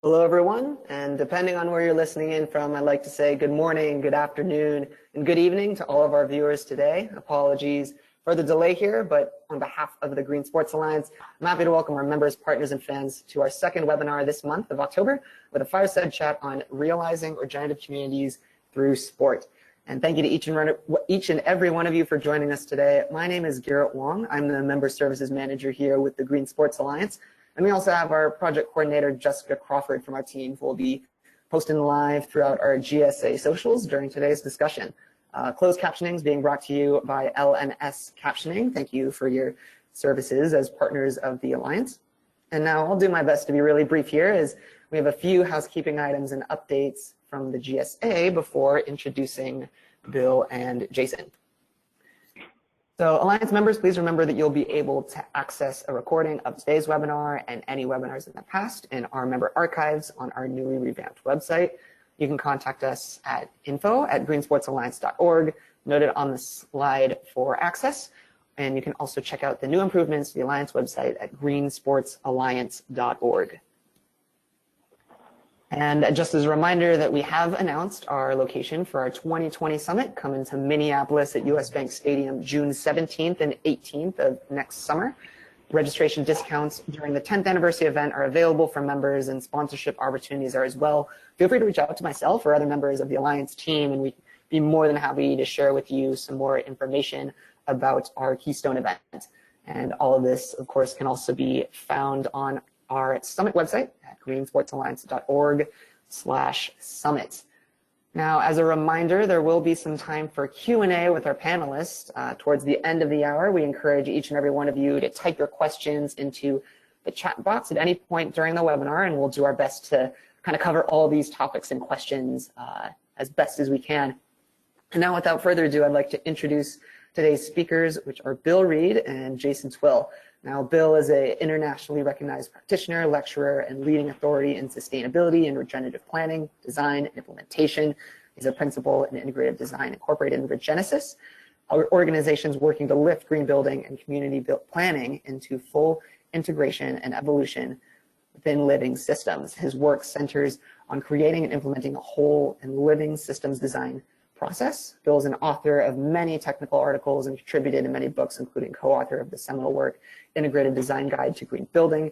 Hello, everyone, and depending on where you're listening in from, I'd like to say good morning, good afternoon, and good evening to all of our viewers today. Apologies for the delay here, but on behalf of the Green Sports Alliance, I'm happy to welcome our members, partners, and fans to our second webinar this month of October with a fireside chat on realizing regenerative communities through sport. And thank you to each and every one of you for joining us today. My name is Garrett Wong. I'm the Member Services Manager here with the Green Sports Alliance. And we also have our project coordinator, Jessica Crawford from our team, who will be posting live throughout our GSA socials during today's discussion. Closed captioning is being brought to you by LNS Captioning. Thank you for your services as partners of the Alliance. And now I'll do my best to be really brief here, as we have a few housekeeping items and updates from the GSA before introducing Bill and Jason. So Alliance members, please remember that you'll be able to access a recording of today's webinar and any webinars in the past in our member archives on our newly revamped website. You can contact us at info@greensportsalliance.org, noted on the slide for access. And you can also check out the new improvements to the Alliance website at greensportsalliance.org. And just as a reminder that we have announced our location for our 2020 summit coming to Minneapolis at US Bank Stadium June 17th and 18th of next summer. Registration discounts during the 10th anniversary event are available for members, and sponsorship opportunities are as well. Feel free to reach out to myself or other members of the Alliance team, and we'd be more than happy to share with you some more information about our Keystone event. And all of this, of course, can also be found on our summit website at greensportsalliance.org/summit. Now, as a reminder, there will be some time for Q&A with our panelists towards the end of the hour. We encourage each and every one of you to type your questions into the chat box at any point during the webinar, and we'll do our best to kind of cover all these topics and questions as best as we can. And now, without further ado, I'd like to introduce today's speakers, which are Bill Reed and Jason Twill. Now, Bill is an internationally recognized practitioner, lecturer, and leading authority in sustainability and regenerative planning, design, and implementation. He's a principal in integrative design incorporated in Regenesis, organizations working to lift green building and community planning into full integration and evolution within living systems. His work centers on creating and implementing a whole and living systems design process. Bill is an author of many technical articles and contributed in many books, including co-author of the seminal work, Integrated Design Guide to Green Building,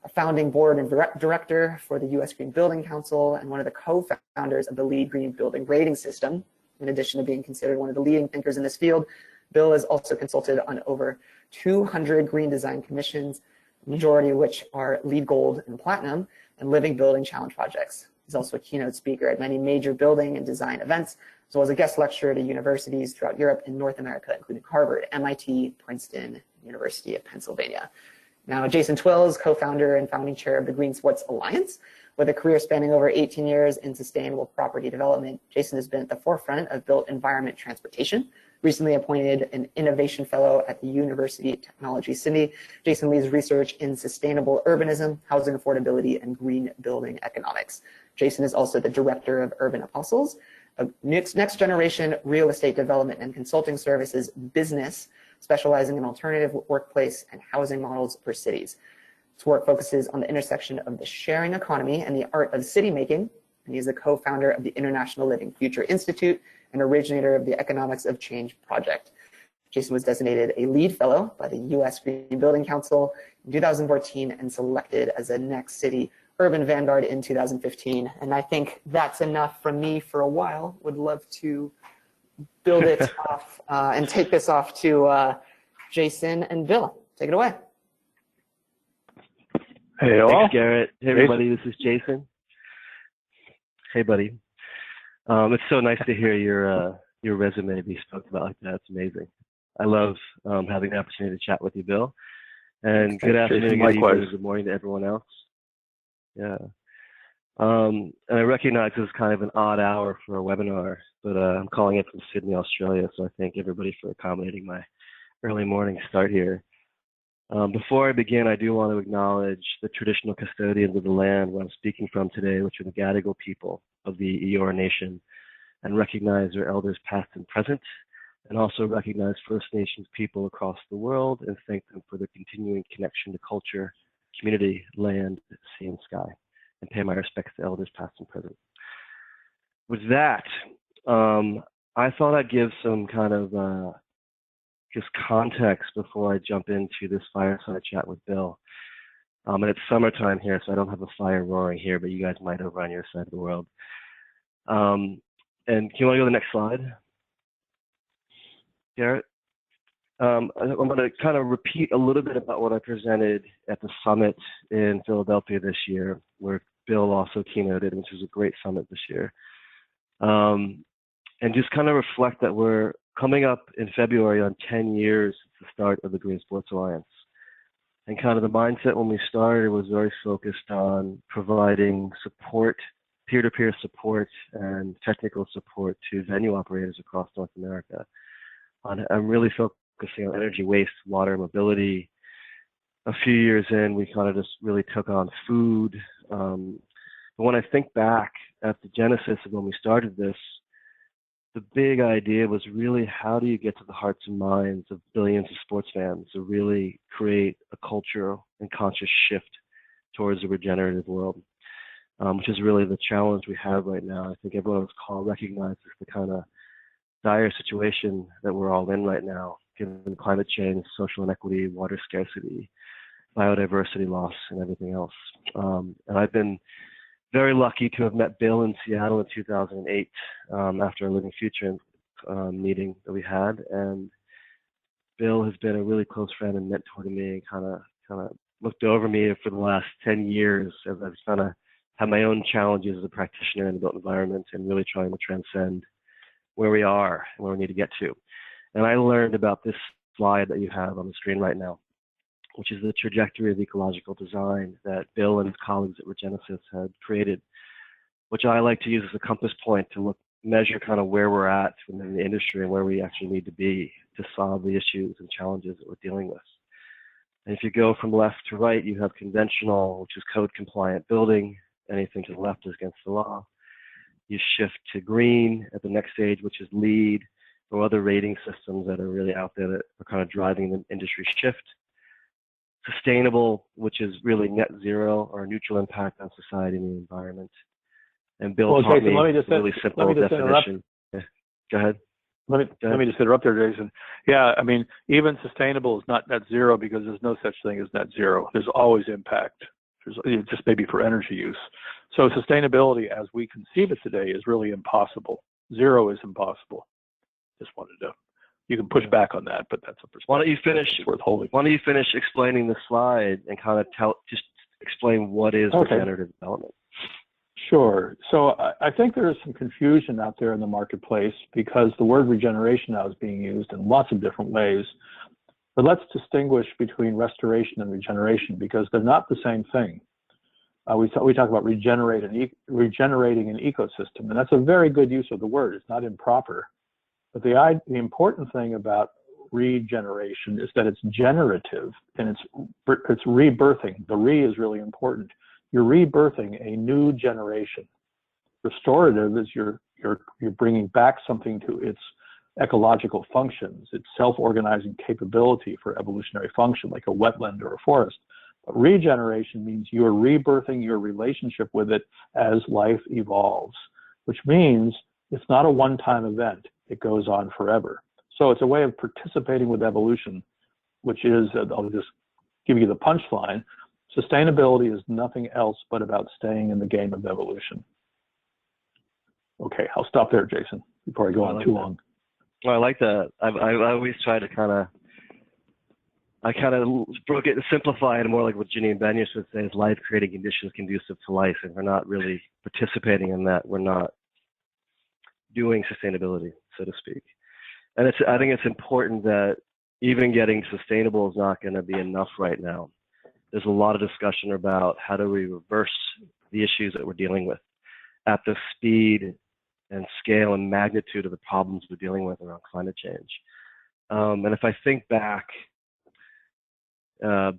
a founding board and director for the U.S. Green Building Council, and one of the co-founders of the LEED Green Building Rating System. In addition to being considered one of the leading thinkers in this field, Bill has also consulted on over 200 green design commissions, the majority of which are LEED Gold and Platinum, and Living Building Challenge projects. He's also a keynote speaker at many major building and design events, as well as a guest lecturer to universities throughout Europe and North America, including Harvard, MIT, Princeton, University of Pennsylvania. Now, Jason Twill is co-founder and founding chair of the Green Sports Alliance. With a career spanning over 18 years in sustainable property development, Jason has been at the forefront of built environment transportation. Recently appointed an innovation fellow at the University of Technology, Sydney, Jason leads research in sustainable urbanism, housing affordability, and green building economics. Jason is also the director of Urban Apostles, a next generation real estate development and consulting services business specializing in alternative workplace and housing models for cities. His work focuses on the intersection of the sharing economy and the art of city making, and he's the co-founder of the International Living Future Institute and originator of the Economics of Change project. Jason was designated a LEED Fellow by the U.S. Green Building Council in 2014 and selected as a Next City Urban Vanguard in 2015. And I think that's enough from me for a while. Would love to build it off and take this off to Jason and Bill. Take it away. Hey, all. Thanks, Garrett. Hey, everybody. This is Jason. Hey, buddy. It's so nice to hear your resume be spoken about like that. It's amazing. I love having the opportunity to chat with you, Bill. And good afternoon, good evening, good morning to everyone else. Yeah. And I recognize this is kind of an odd hour for a webinar, but I'm calling it from Sydney, Australia. So I thank everybody for accommodating my early morning start here. Before I begin, I do want to acknowledge the traditional custodians of the land where I'm speaking from today, which are the Gadigal people of the Eora Nation, and recognize their elders past and present, and also recognize First Nations people across the world and thank them for their continuing connection to culture, community, land, sea, and sky. and pay my respects to elders past and present. With that, I thought I'd give some kind of just context before I jump into this fireside chat with Bill. And it's summertime here, so I don't have a fire roaring here, but you guys might over on your side of the world. And can you want to go to the next slide, Garrett? I'm going to kind of repeat a little bit about what I presented at the summit in Philadelphia this year, where Bill also keynoted, which was a great summit this year. And just kind of reflect that we're coming up in February on 10 years since the start of the Green Sports Alliance. And kind of the mindset when we started was very focused on providing support, peer-to-peer support and technical support to venue operators across North America. I'm really focusing on energy waste, water, mobility. A few years in, we kind of just really took on food. But when I think back at the genesis of when we started this, the big idea was really how do you get to the hearts and minds of billions of sports fans to really create a cultural and conscious shift towards a regenerative world, which is really the challenge we have right now. I think everyone on this call recognizes the kind of dire situation that we're all in right now, given climate change, social inequity, water scarcity, biodiversity loss, and everything else. And I've been very lucky to have met Bill in Seattle in 2008 after a Living Future meeting that we had. And Bill has been a really close friend and mentor to me, and kind of looked over me for the last 10 years as I've kind of had my own challenges as a practitioner in the built environment and really trying to transcend where we are and where we need to get to. And I learned about this slide that you have on the screen right now, which is the trajectory of ecological design that Bill and his colleagues at Regenesis had created, which I like to use as a compass point to measure kind of where we're at within the industry and where we actually need to be to solve the issues and challenges that we're dealing with. And if you go from left to right, you have conventional, which is code compliant building. Anything to the left is against the law. You shift to green at the next stage, which is LEED, or other rating systems that are really out there that are kind of driving the industry shift. Sustainable, which is really net zero or neutral impact on society and the environment. And Bill taught me a really simple definition. Yeah. Go ahead. Let me just interrupt there, Jason. Yeah, I mean, even sustainable is not net zero because there's no such thing as net zero. There's always impact. There's just maybe for energy use. So sustainability as we conceive it today is really impossible. Zero is impossible. Just wanted to, you can push back on that, but that's a perspective. Why don't you finish? Worth holding. Why don't you finish explaining the slide and kind of just explain what is regenerative development? Sure. So I think there is some confusion out there in the marketplace because the word regeneration now is being used in lots of different ways. But let's distinguish between restoration and regeneration because they're not the same thing. We talk about regenerating an ecosystem, and that's a very good use of the word. It's not improper. But the important thing about regeneration is that it's generative and it's rebirthing. The re is really important. You're rebirthing a new generation. Restorative is you're bringing back something to its ecological functions, its self-organizing capability for evolutionary function, like a wetland or a forest. But regeneration means you're rebirthing your relationship with it as life evolves, which means it's not a one-time event. It goes on forever. So it's a way of participating with evolution, which is, I'll just give you the punchline, sustainability is nothing else but about staying in the game of evolution. Okay, I'll stop there, Jason, before I go on too long. Well, I like that. I always try to kind of broke it and simplify it more like what Ginny and Ben used to say is life creating conditions conducive to life, and we're not really participating in that. We're not doing sustainability, so to speak. And I think it's important that even getting sustainable is not going to be enough right now. There's a lot of discussion about how do we reverse the issues that we're dealing with at the speed and scale and magnitude of the problems we're dealing with around climate change. And if I think back 10,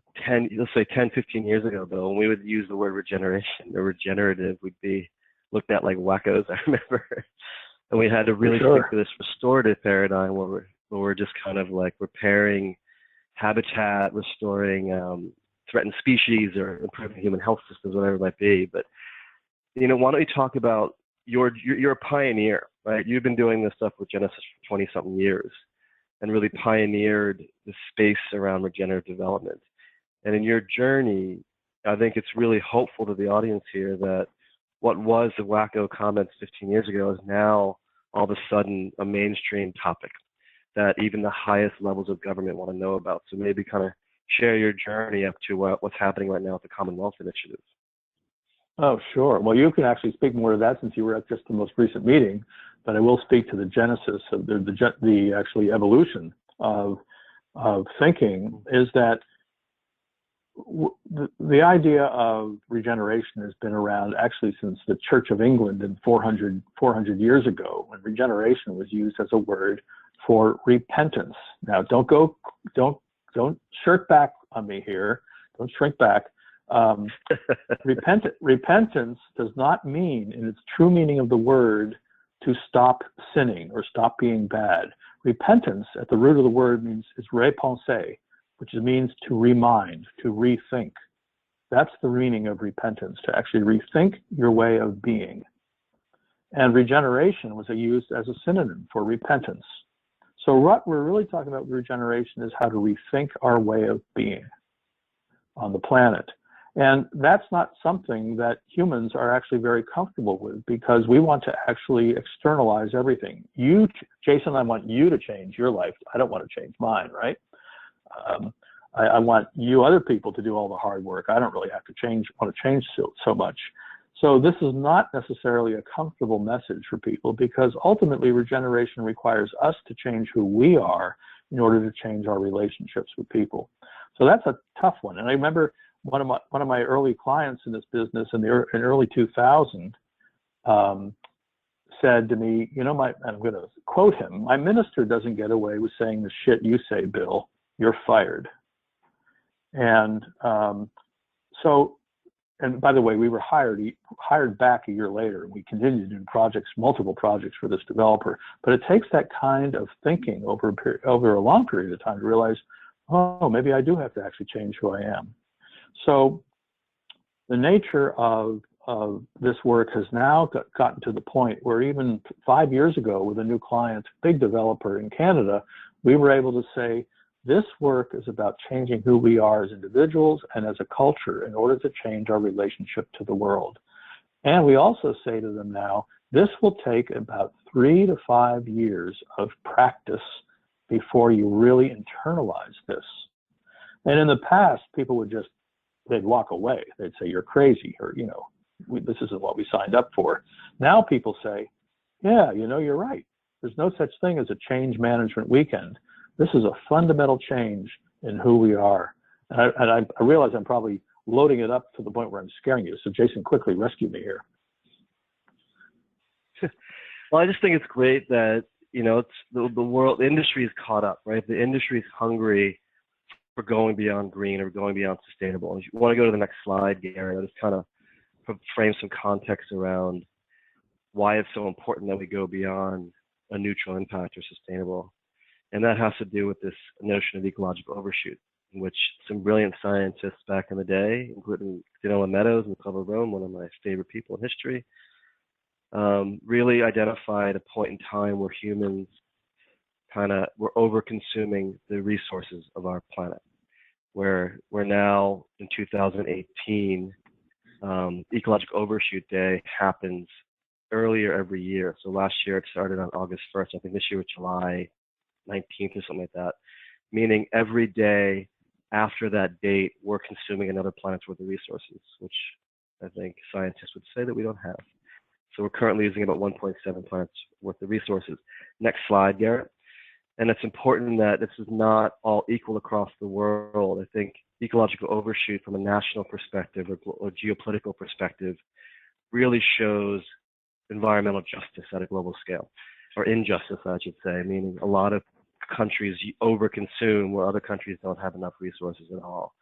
15 years ago, Bill, when we would use the word regeneration or regenerative, we'd be looked at like wackos, I remember. And we had to really stick to this restorative paradigm where we're just kind of like repairing habitat, restoring threatened species or improving human health systems, whatever it might be. But, why don't you talk about you're a pioneer, right? You've been doing this stuff with Genesis for 20-something years and really pioneered the space around regenerative development. And in your journey, I think it's really hopeful to the audience here that what was the wacko comments 15 years ago is now all of a sudden a mainstream topic that even the highest levels of government want to know about. So maybe kind of share your journey up to what's happening right now at the Commonwealth Initiative. Oh, sure. Well, you can actually speak more to that since you were at just the most recent meeting, but I will speak to the genesis of the actually evolution of thinking is that the idea of regeneration has been around actually since the Church of England in 400 years ago, when regeneration was used as a word for repentance. Now, don't shirk back on me here. Don't shrink back. Repentance does not mean, in its true meaning of the word, to stop sinning or stop being bad. Repentance, at the root of the word, is repenser, which means to remind, to rethink. That's the meaning of repentance, to actually rethink your way of being. And regeneration was used as a synonym for repentance. So what we're really talking about with regeneration is how to rethink our way of being on the planet. And that's not something that humans are actually very comfortable with, because we want to actually externalize everything. Jason, I want you to change your life. I don't want to change mine, right? I want you other people to do all the hard work. I don't really want to change so much. So this is not necessarily a comfortable message for people, because ultimately regeneration requires us to change who we are in order to change our relationships with people. So that's a tough one. And I remember one of my early clients in this business in early 2000 said to me, and I'm going to quote him, "My minister doesn't get away with saying the shit you say, Bill. You're fired." And and by the way, we were hired back a year later, and we continued doing multiple projects for this developer. But it takes that kind of thinking over a long period of time to realize, oh, maybe I do have to actually change who I am. So the nature of this work has now gotten to the point where even 5 years ago with a new client, big developer in Canada, we were able to say, this work is about changing who we are as individuals and as a culture in order to change our relationship to the world. And we also say to them now, this will take about 3 to 5 years of practice before you really internalize this. And in the past, people they'd walk away. They'd say, you're crazy, or, this isn't what we signed up for. Now people say, yeah, you're right. There's no such thing as a change management weekend. This is a fundamental change in who we are. And I realize I'm probably loading it up to the point where I'm scaring you. So Jason, quickly rescue me here. Well, I just think it's great that, it's the industry is caught up, right? The industry is hungry for going beyond green or going beyond sustainable. And if you want to go to the next slide, Gary, I'll just kind of frame some context around why it's so important that we go beyond a neutral impact or sustainable. And that has to do with this notion of ecological overshoot, in which some brilliant scientists back in the day, including Danilo Meadows and Club of Rome, one of my favorite people in history, really identified a point in time where humans were over-consuming the resources of our planet, where we're now in 2018, Ecological Overshoot Day happens earlier every year. So last year it started on August 1st. I think this year was July 19th or something like that, meaning every day after that date, we're consuming another planet's worth of resources, which I think scientists would say that we don't have. So we're currently using about 1.7 planets worth of resources. Next slide, Garrett. And it's important that this is not all equal across the world. I think ecological overshoot from a national perspective or geopolitical perspective really shows environmental justice at a global scale, or injustice, I should say, meaning a lot of countries overconsume where other countries don't have enough resources at all.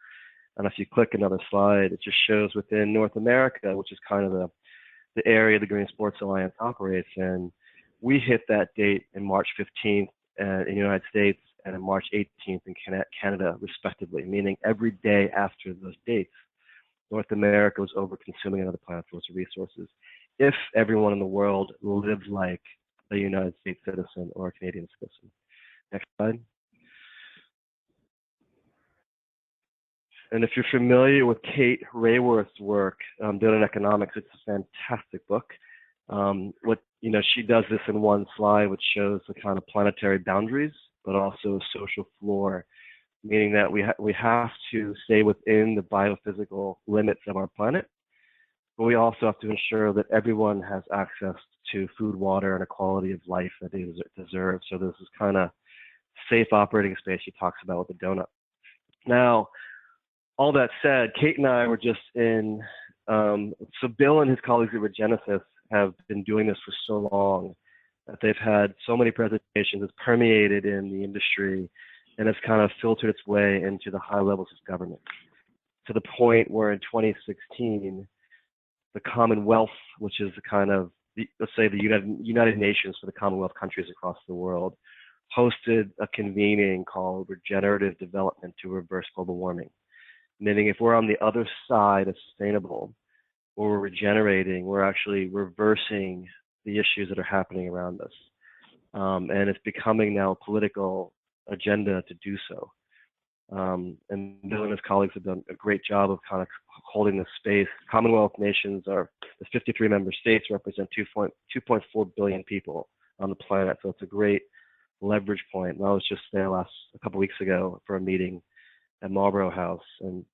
And if you click another slide, it just shows within North America, which is kind of the area the Green Sports Alliance operates in, we hit that date in March 15th in the United States and March 18th in Canada, respectively, meaning every day after those dates, North America was over-consuming another planet for its resources. If everyone in the world lived like a United States citizen or a Canadian citizen. Next slide. And if you're familiar with Kate Raworth's work, Data and Economics, it's a fantastic book. She does this in one slide, which shows the kind of planetary boundaries, but also a social floor, meaning that we have to stay within the biophysical limits of our planet, but we also have to ensure that everyone has access to food, water, and a quality of life that they deserve. So this is kind of safe operating space she talks about with the donut. Now, all that said, Kate and I were just in, so Bill and his colleagues at Regenesis have been doing this for so long that they've had so many presentations, it's permeated in the industry, and it's kind of filtered its way into the high levels of government, to the point where in 2016, the Commonwealth, which is the kind of, let's say the United Nations for the Commonwealth countries across the world, hosted a convening called Regenerative Development to Reverse Global Warming. Meaning if we're on the other side of sustainable, or we're regenerating, we're actually reversing the issues that are happening around us. And it's becoming now a political agenda to do so. And Bill and his colleagues have done a great job of kind of holding this space. Commonwealth nations are, the 53 member states represent 2.4 billion people on the planet. So it's a great leverage point. And I was just there a couple weeks ago for a meeting at Marlborough House, and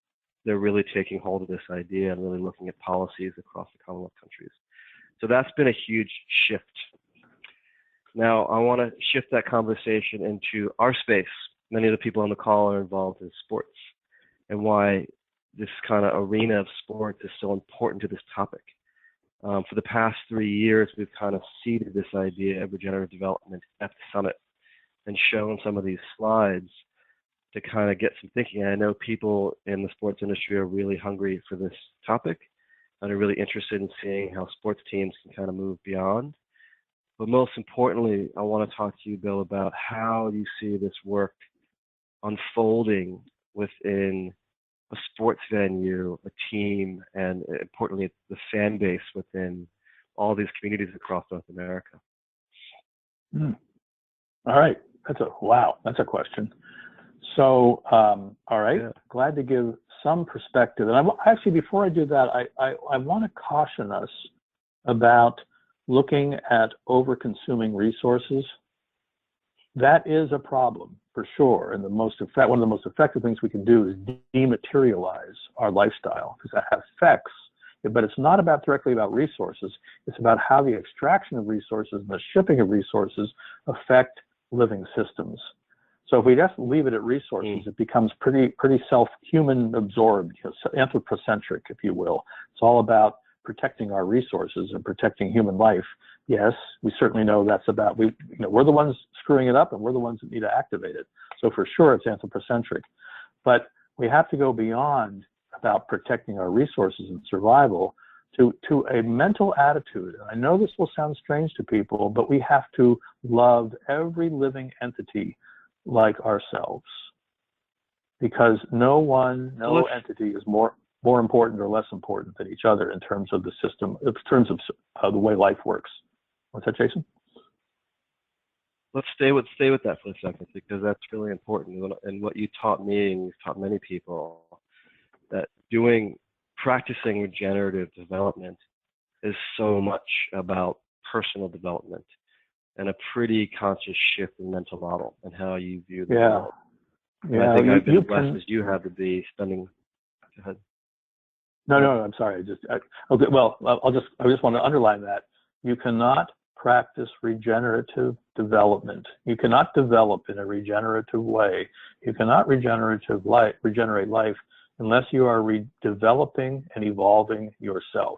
they're really taking hold of this idea and really looking at policies across the Commonwealth countries. So that's been a huge shift. Now, I want to shift that conversation into our space. Many of the people on the call are involved in sports, and why this kind of arena of sports is so important to this topic. For the past 3 years, we've kind of seeded this idea of regenerative development at the summit and shown some of these slides to kind of get some thinking. I know people in the sports industry are really hungry for this topic and are really interested in seeing how sports teams can kind of move beyond. But most importantly, I want to talk to you, Bill, about how you see this work unfolding within a sports venue, a team, and importantly, the fan base within all these communities across North America. All right. That's a question. So, all right, yeah. Glad to give some perspective. And actually, before I do that, I want to caution us about looking at over-consuming resources. That is a problem for sure. And one of the most effective things we can do is dematerialize our lifestyle, because that affects, but it's not directly about resources. It's about how the extraction of resources and the shipping of resources affect living systems. So if we just leave it at resources, it becomes pretty human absorbed, anthropocentric, if you will. It's all about protecting our resources and protecting human life. Yes, we certainly know that's about, we're the ones screwing it up, and we're the ones that need to activate it. So for sure, it's anthropocentric. But we have to go beyond about protecting our resources and survival to a mental attitude. And I know this will sound strange to people, but we have to love every living entity like ourselves, because no entity is more important or less important than each other in terms of the system, in terms of the way life works. What's that, Jason? Let's stay with that for a second, because that's really important. And what you taught me, and you've taught many people, that practicing regenerative development is so much about personal development and a pretty conscious shift in mental model and how you view the world. And I think I've been as blessed as you have to be spending. Go ahead. No, I'm sorry. I just want to underline that. You cannot practice regenerative development. You cannot develop in a regenerative way. You cannot regenerate life unless you are redeveloping and evolving yourself.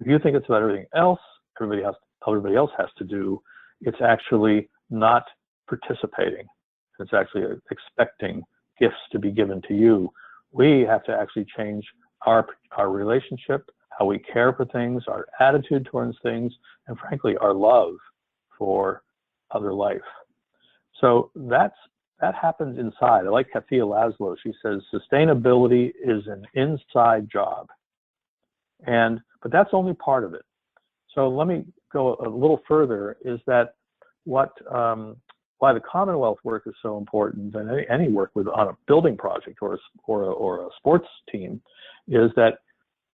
If you think it's about everything else, everybody else has to do, it's actually not participating. It's actually expecting gifts to be given to you. We have to actually change our relationship, how we care for things, our attitude towards things, and frankly, our love for other life. So that happens inside. I like Katia Laszlo. She says sustainability is an inside job, but that's only part of it. So let me go a little further. Is that why the Commonwealth work is so important, and any work on a building project or a sports team, is that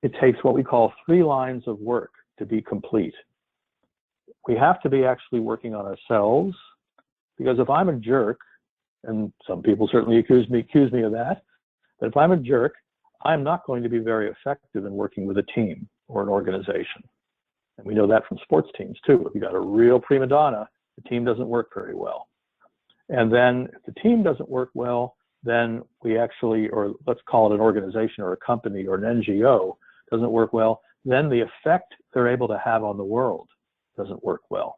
it takes what we call 3 lines of work to be complete. We have to be actually working on ourselves, because if I'm a jerk, and some people certainly accuse me of that, but if I'm a jerk, I'm not going to be very effective in working with a team or an organization. And we know that from sports teams too. If you got a real prima donna, the team doesn't work very well. And then if the team doesn't work well, then we actually, or let's call it an organization or a company or an NGO, doesn't work well, then the effect they're able to have on the world doesn't work well.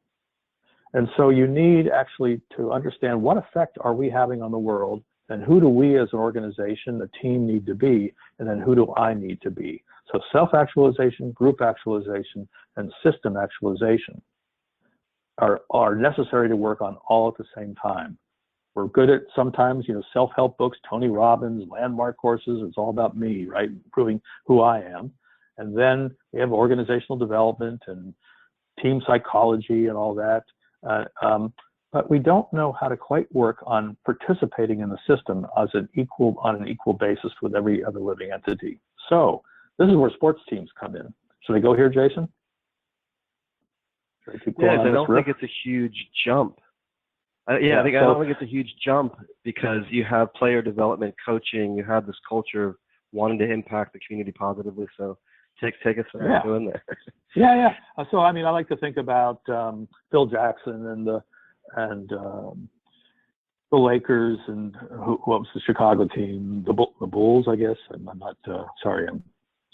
And so you need actually to understand what effect are we having on the world, and who do we as an organization, a team need to be, and then who do I need to be. So self-actualization, group actualization, and system actualization are necessary to work on all at the same time. We're good at sometimes, self-help books, Tony Robbins, landmark courses. It's all about me, right? Proving who I am. And then we have organizational development and team psychology and all that. But we don't know how to quite work on participating in the system on an equal basis with every other living entity. So this is where sports teams come in. Should I go here, Jason? I don't think it's a huge jump. I don't think it's a huge jump, because you have player development, coaching, you have this culture of wanting to impact the community positively. So take us in there. Yeah. So I like to think about Phil Jackson and the Lakers, and what was the Chicago team, the Bulls, I guess. I'm not sorry, I'm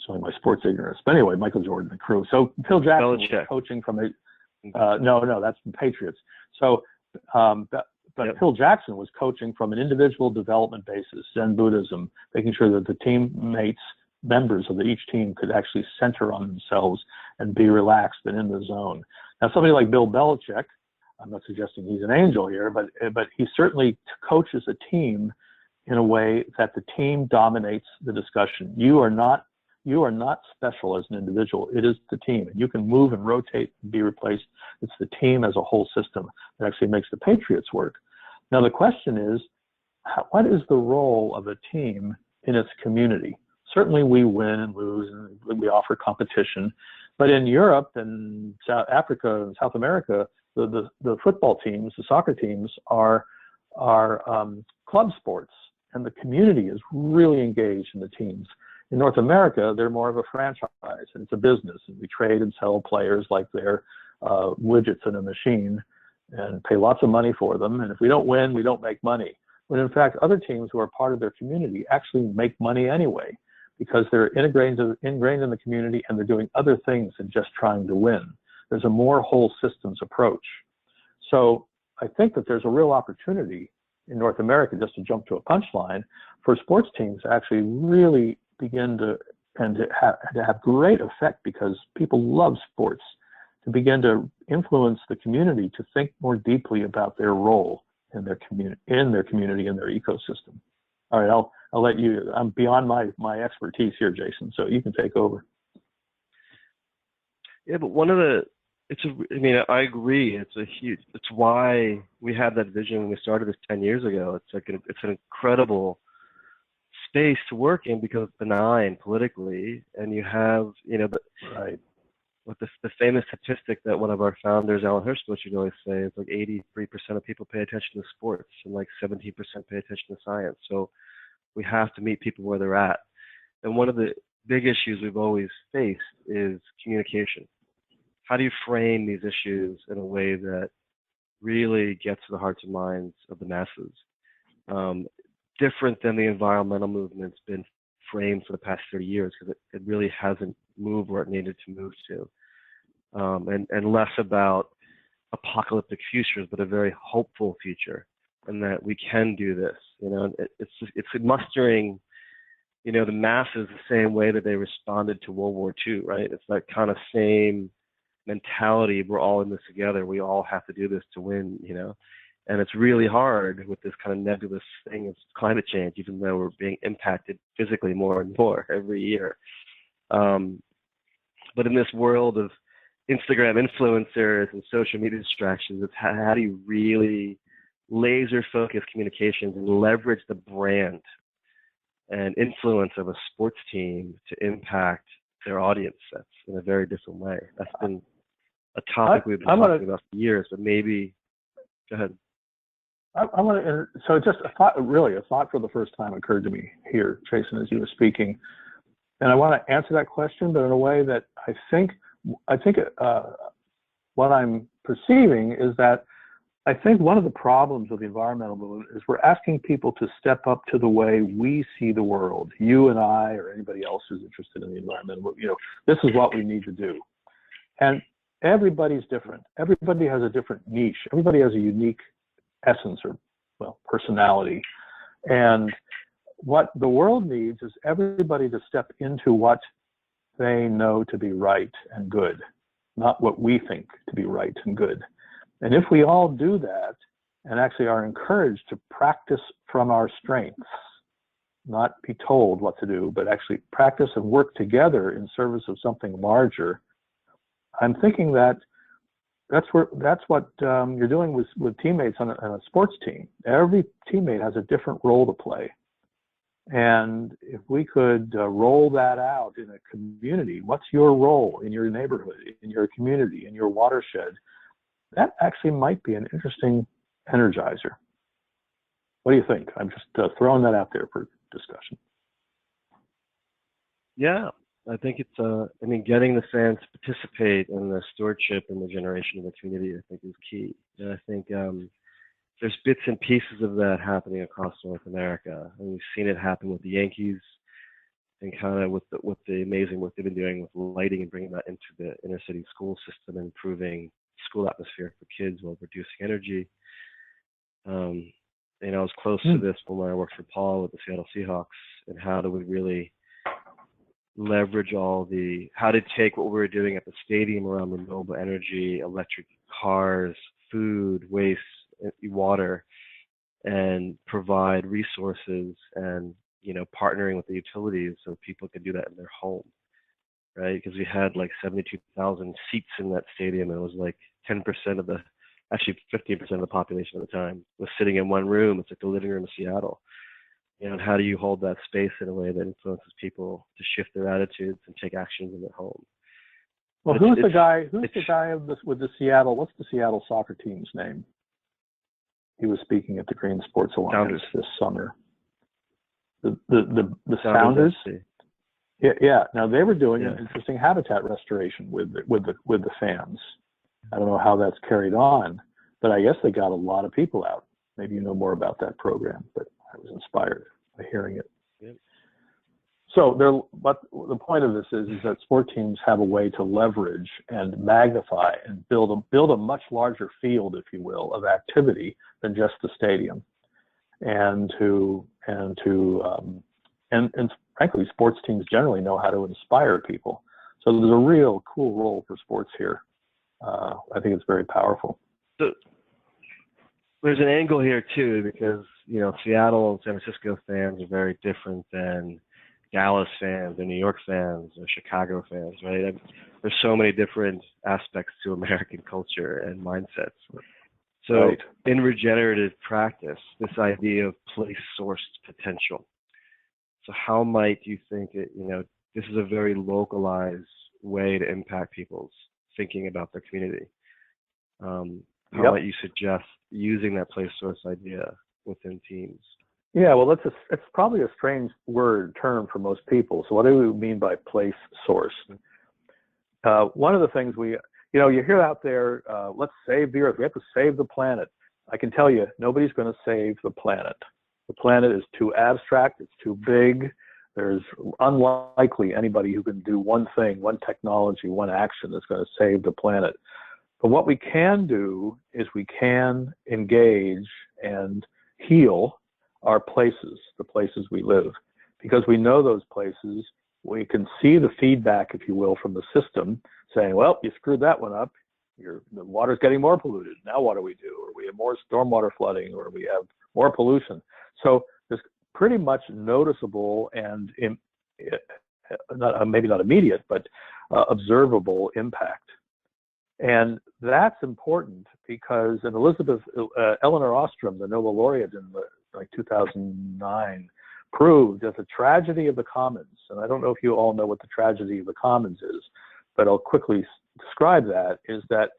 showing my sports ignorance. But anyway, Michael Jordan and crew. So Phil Jackson was coaching from no, that's from Patriots. So but Phil Jackson was coaching from an individual development basis, Zen Buddhism, making sure that the teammates, members of each team, could actually center on themselves and be relaxed and in the zone. Now, somebody like Bill Belichick, I'm not suggesting he's an angel here, but he certainly coaches a team in a way that the team dominates the discussion. You are not special as an individual. It is the team, and you can move and rotate and be replaced. It's the team as a whole system that actually makes the Patriots work. Now, the question is, what is the role of a team in its community? Certainly we win and lose, and we offer competition, but in Europe and South Africa and South America, the football teams, the soccer teams are club sports, and the community is really engaged in the teams. In North America, they're more of a franchise, and it's a business, and we trade and sell players like they're widgets in a machine and pay lots of money for them. And if we don't win, we don't make money. But in fact, other teams who are part of their community actually make money anyway, because they're ingrained in the community, and they're doing other things than just trying to win. There's a more whole systems approach. So I think that there's a real opportunity in North America, just to jump to a punchline, for sports teams to actually really begin to have great effect, because people love sports, to begin to influence the community to think more deeply about their role in their community, in their ecosystem. All right, I'll let you. I'm beyond my expertise here, Jason, so you can take over. Yeah, but I agree. It's why we had that vision when we started this 10 years ago. It's an incredible space to work in, because it's benign politically, and you have, the famous statistic that one of our founders, Alan Hirschfeld, should always say, is like 83% of people pay attention to sports, and like 17% pay attention to science. So we have to meet people where they're at. And one of the big issues we've always faced is communication. How do you frame these issues in a way that really gets to the hearts and minds of the masses? Different than the environmental movement's been framed for the past 30 years, because it really hasn't moved where it needed to move to. And less about apocalyptic futures, but a very hopeful future, and that we can do this. It's mustering, the masses the same way that they responded to World War II, right? It's that kind of same mentality. We're all in this together. We all have to do this to win, And it's really hard with this kind of nebulous thing of climate change, even though we're being impacted physically more and more every year. But in this world of Instagram influencers and social media distractions, it's how do you really laser focus communications and leverage the brand and influence of a sports team to impact their audience sets in a very different way. That's been a topic we've been talking about for years, but maybe, go ahead. I want to, so just a thought for the first time occurred to me here, Jason, as you were speaking. And I want to answer that question, but in a way that I think what I'm perceiving is that I think one of the problems with the environmental movement is we're asking people to step up to the way we see the world. You and I, or anybody else who's interested in the environmental, this is what we need to do. And everybody's different. Everybody has a different niche. Everybody has a unique essence or, personality. And what the world needs is everybody to step into what they know to be right and good, not what we think to be right and good. And if we all do that and actually are encouraged to practice from our strengths, not be told what to do, but actually practice and work together in service of something larger, I'm thinking that that's what you're doing with teammates on a sports team. Every teammate has a different role to play. And if we could roll that out in a community, what's your role in your neighborhood, in your community, in your watershed? That actually might be an interesting energizer. What do you think? I'm just throwing that out there for discussion. Yeah, I think it's, getting the fans to participate in the stewardship and the generation of the community, I think is key. And I think there's bits and pieces of that happening across North America. And we've seen it happen with the Yankees and kind of with the amazing work they've been doing with lighting and bringing that into the inner city school system and improving school atmosphere for kids while reducing energy. I was close to this when I worked for Paul with the Seattle Seahawks, and how do we really leverage how to take what we were doing at the stadium around renewable energy, electric cars, food, waste, water, and provide resources and, partnering with the utilities so people could do that in their home, right? Because we had like 72,000 seats in that stadium, and it was like 10% of 15% of the population at the time was sitting in one room. It's like the living room of Seattle. And how do you hold that space in a way that influences people to shift their attitudes and take actions in their home? Well, who's the guy with the Seattle, what's the Seattle soccer team's name? He was speaking at the Green Sports Alliance this summer. The Sounders? Yeah. Now they were doing an interesting habitat restoration with the fans. I don't know how that's carried on, but I guess they got a lot of people out. Maybe you know more about that program, but I was inspired by hearing it. Yep. So but the point of this is that sport teams have a way to leverage and magnify and build a much larger field, if you will, of activity than just the stadium, and frankly, sports teams generally know how to inspire people. So there's a real cool role for sports here. I think it's very powerful. So there's an angle here too, because Seattle and San Francisco fans are very different than Dallas fans or New York fans or Chicago fans, right? There's so many different aspects to American culture and mindsets. So in regenerative practice, this idea of place-sourced potential. So how might you think this is a very localized way to impact people's thinking about their community? How might you suggest using that place source idea within teams? Yeah, well, it's probably a strange term for most people. So what do we mean by place source? One of the things you hear out there, let's save the earth. We have to save the planet. I can tell you, nobody's going to save the planet. The planet is too abstract. It's too big. There's unlikely anybody who can do one thing, one technology, one action that's going to save the planet. But what we can do is we can engage and heal our places, the places we live. Because we know those places, we can see the feedback, if you will, from the system saying, well, you screwed that one up. The water's getting more polluted. Now what do? Or we have more stormwater flooding, or we have more pollution. So there's pretty much noticeable and maybe not immediate, but observable impact. And that's important because, and Eleanor Ostrom, the Nobel laureate in 2009, proved that the tragedy of the commons, and I don't know if you all know what the tragedy of the commons is, but I'll quickly describe that, is that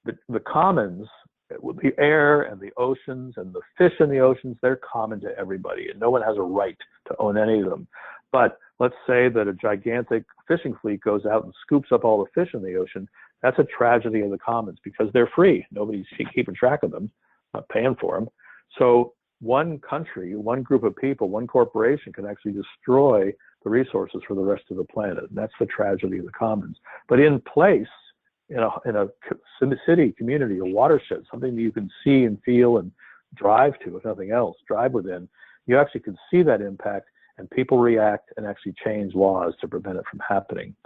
the commons, the air and the oceans and the fish in the oceans, they're common to everybody, and no one has a right to own any of them. But let's say that a gigantic fishing fleet goes out and scoops up all the fish in the ocean. That's a tragedy of the commons because they're free. Nobody's keeping track of them, not paying for them. So one country, one group of people, one corporation can actually destroy the resources for the rest of the planet. And that's the tragedy of the commons. But in place, in a city, community, a watershed, something that you can see and feel and drive to, if nothing else, drive within, you actually can see that impact, and people react and actually change laws to prevent it from happening.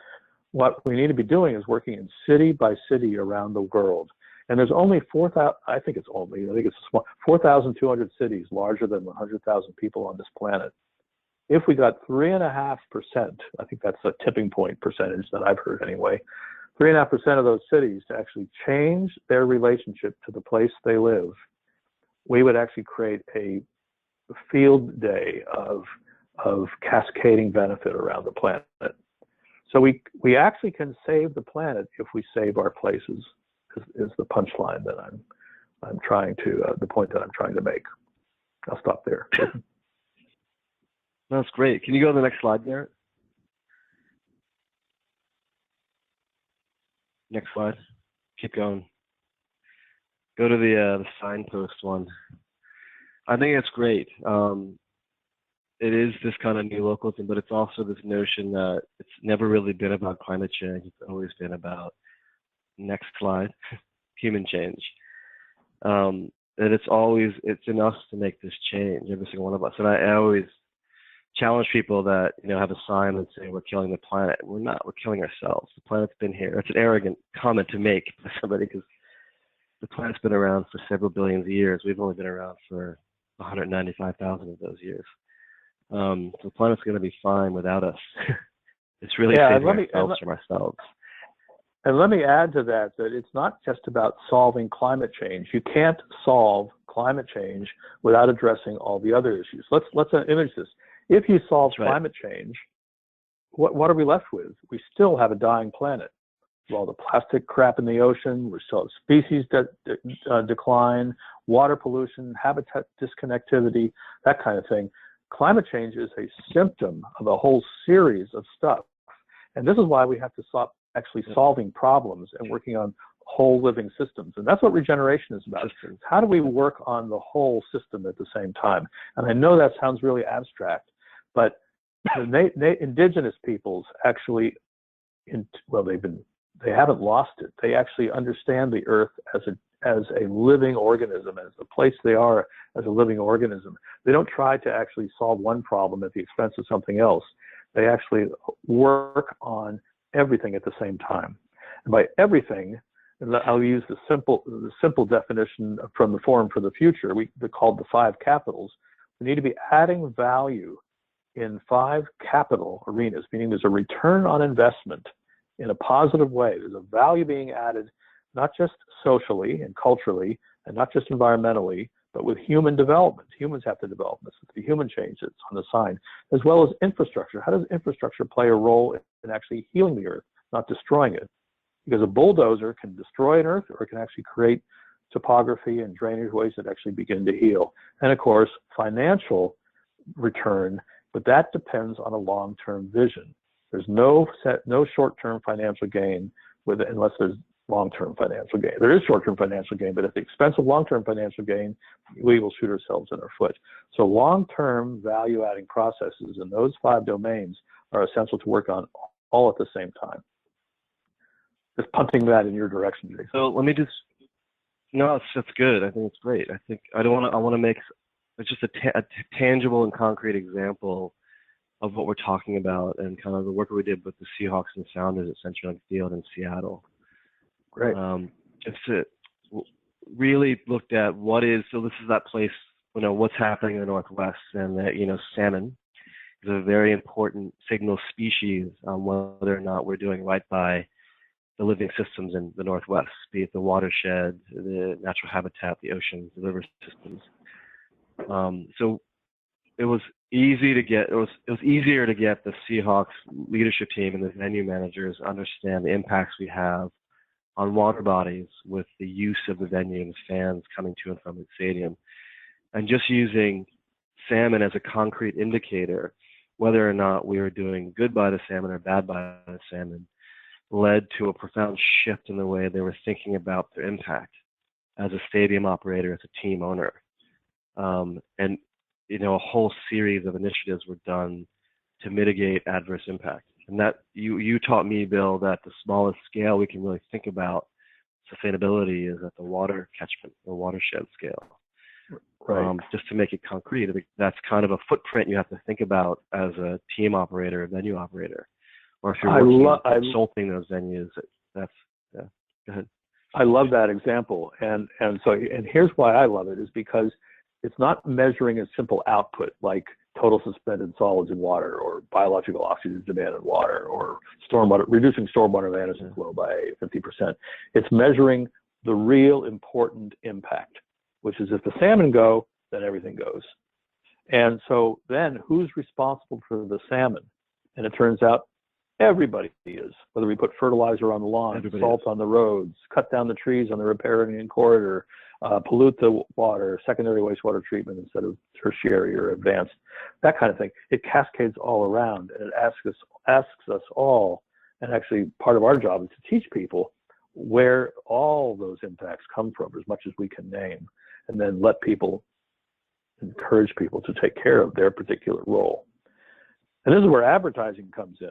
What we need to be doing is working in city by city around the world. And there's only 4,000, I think it's 4,200 cities larger than 100,000 people on this planet. If we got 3.5%, I think that's a tipping point percentage that I've heard anyway, 3.5% of those cities to actually change their relationship to the place they live, we would actually create a field day of cascading benefit around the planet. So we actually can save the planet if we save our places, is the punchline that I'm trying to, the point that I'm trying to make. I'll stop there. That's great. Can you go to the next slide, Garrett? Next slide. Keep going. Go to the signpost one. I think it's great. It is this kind of new localism, but it's also this notion that it's never really been about climate change. It's always been about, next slide, human change. And it's in us to make this change, every single one of us. And I always challenge people that, have a sign that say we're killing the planet. We're not, we're killing ourselves. The planet's been here. It's an arrogant comment to make by somebody because the planet's been around for several billions of years. We've only been around for 195,000 of those years. So the planet's going to be fine without us. It's really saving ourselves from ourselves. And let me add to that it's not just about solving climate change. You can't solve climate change without addressing all the other issues. Let's image this. If you solve climate change, what are we left with? We still have a dying planet. All the plastic crap in the ocean, we still have species decline, water pollution, habitat disconnectivity, that kind of thing. Climate change is a symptom of a whole series of stuff. And this is why we have to stop actually solving problems and working on whole living systems. And that's what regeneration is about. How do we work on the whole system at the same time? And I know that sounds really abstract, but the indigenous peoples actually, they haven't lost it. They actually understand the earth as a living organism, as the place they are as a living organism. They don't try to actually solve one problem at the expense of something else. They actually work on everything at the same time. And by everything, I'll use the simple definition from the Forum for the Future, they're called the 5 capitals. We need to be adding value in 5 capital arenas, meaning there's a return on investment in a positive way. There's a value being added, not just socially and culturally, and not just environmentally, but with human development. Humans have to develop this. It's the human change that's on the sign, as well as infrastructure. How does infrastructure play a role in actually healing the earth, not destroying it? Because a bulldozer can destroy an earth, or it can actually create topography and drainage ways that actually begin to heal. And of course, financial return, but that depends on a long-term vision. There's no short-term financial gain unless there's long-term financial gain. There is short-term financial gain, but at the expense of long-term financial gain, we will shoot ourselves in our foot. So long-term value-adding processes in those 5 domains are essential to work on all at the same time. Just punting that in your direction, Jason. So let me that's good. I think it's great. I want to make just a tangible and concrete example of what we're talking about and kind of the work we did with the Seahawks and Sounders at CenturyLink Field in Seattle. Great. just really looked at so this is that place, what's happening in the Northwest, and that, salmon is a very important signal species on whether or not we're doing right by the living systems in the Northwest, be it the watershed, the natural habitat, the oceans, the river systems. So it was easier to get the Seahawks leadership team and the venue managers understand the impacts we have on water bodies with the use of the venue and the fans coming to and from the stadium, and just using salmon as a concrete indicator whether or not we were doing good by the salmon or bad by the salmon led to a profound shift in the way they were thinking about their impact as a stadium operator, as a team owner. And a whole series of initiatives were done to mitigate adverse impact. And that you taught me, Bill, that the smallest scale we can really think about sustainability is at the water catchment or watershed scale. Right. Just to make it concrete, that's kind of a footprint you have to think about as a team operator, a venue operator, or if you're consulting those venues. Go ahead. I love that example, and here's why I love it is because it's not measuring a simple output like total suspended solids in water or biological oxygen demand in water or reducing stormwater management flow by 50%. It's measuring the real important impact, which is if the salmon go, then everything goes. And so then who's responsible for the salmon? And it turns out everybody is, whether we put fertilizer on the lawn, salt on the roads, cut down the trees on the riparian corridor, pollute the water, secondary wastewater treatment instead of tertiary or advanced, that kind of thing. It cascades all around, and it asks us all, and actually part of our job is to teach people where all those impacts come from, as much as we can name, and then encourage people to take care of their particular role. And this is where advertising comes in.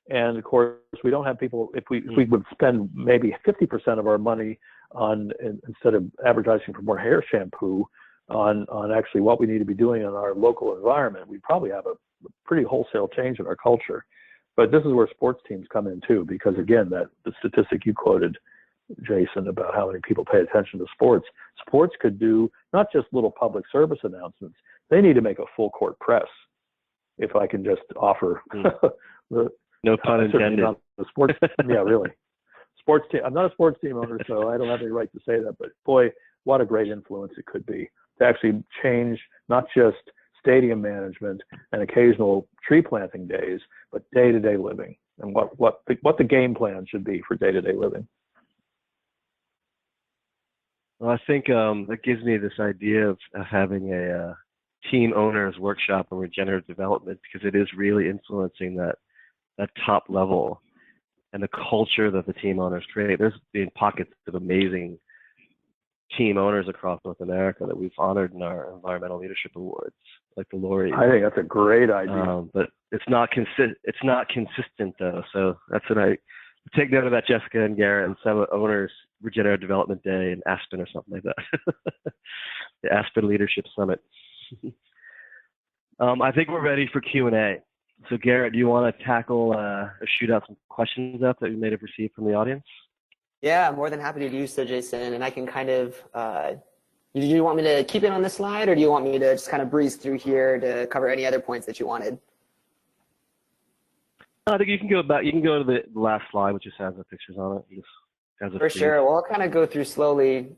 And of course, we don't have people, if we would spend maybe 50% of our money on, instead of advertising for more hair shampoo, on actually what we need to be doing in our local environment, we'd probably have a pretty wholesale change in our culture. But this is where sports teams come in too, because again, the statistic you quoted, Jason, about how many people pay attention to sports could do not just little public service announcements, they need to make a full court press, if I can just offer no pun intended. The sports, yeah, really. Sports team. I'm not a sports team owner, so I don't have any right to say that. But boy, what a great influence it could be to actually change not just stadium management and occasional tree planting days, but day-to-day living and what the game plan should be for day-to-day living. Well, I think that gives me this idea of having a team owners workshop on regenerative development, because it is really influencing that top level and the culture that the team owners create. There's been pockets of amazing team owners across North America that we've honored in our environmental leadership awards, like the laureate. I think that's a great idea. But it's not consistent though. So that's what I take note of that, Jessica and Garrett, and some owners regenerative development day in Aspen or something like that. The Aspen Leadership Summit. I think we're ready for Q&A. So Garrett, do you want to tackle shoot out some questions up that we may have received from the audience? Yeah, I'm more than happy to do so, Jason. And I can kind of, do you want me to keep it on the slide, or do you want me to just kind of breeze through here to cover any other points that you wanted? I think you can go to the last slide, which just has the pictures on it. For sure. Well, I'll kind of go through slowly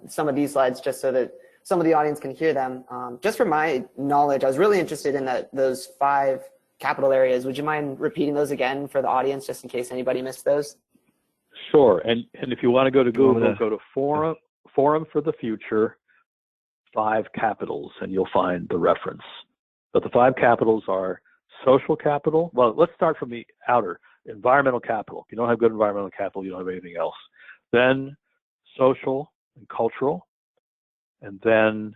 some of these slides just so that some of the audience can hear them. Just from my knowledge, I was really interested in those 5 capital areas. Would you mind repeating those again for the audience, just in case anybody missed those? Sure. And if you want to go to Google, go to Forum for the Future, 5 capitals, and you'll find the reference. But the 5 capitals are social capital. Well, let's start from the outer. Environmental capital. If you don't have good environmental capital, you don't have anything else. Then social and cultural. And then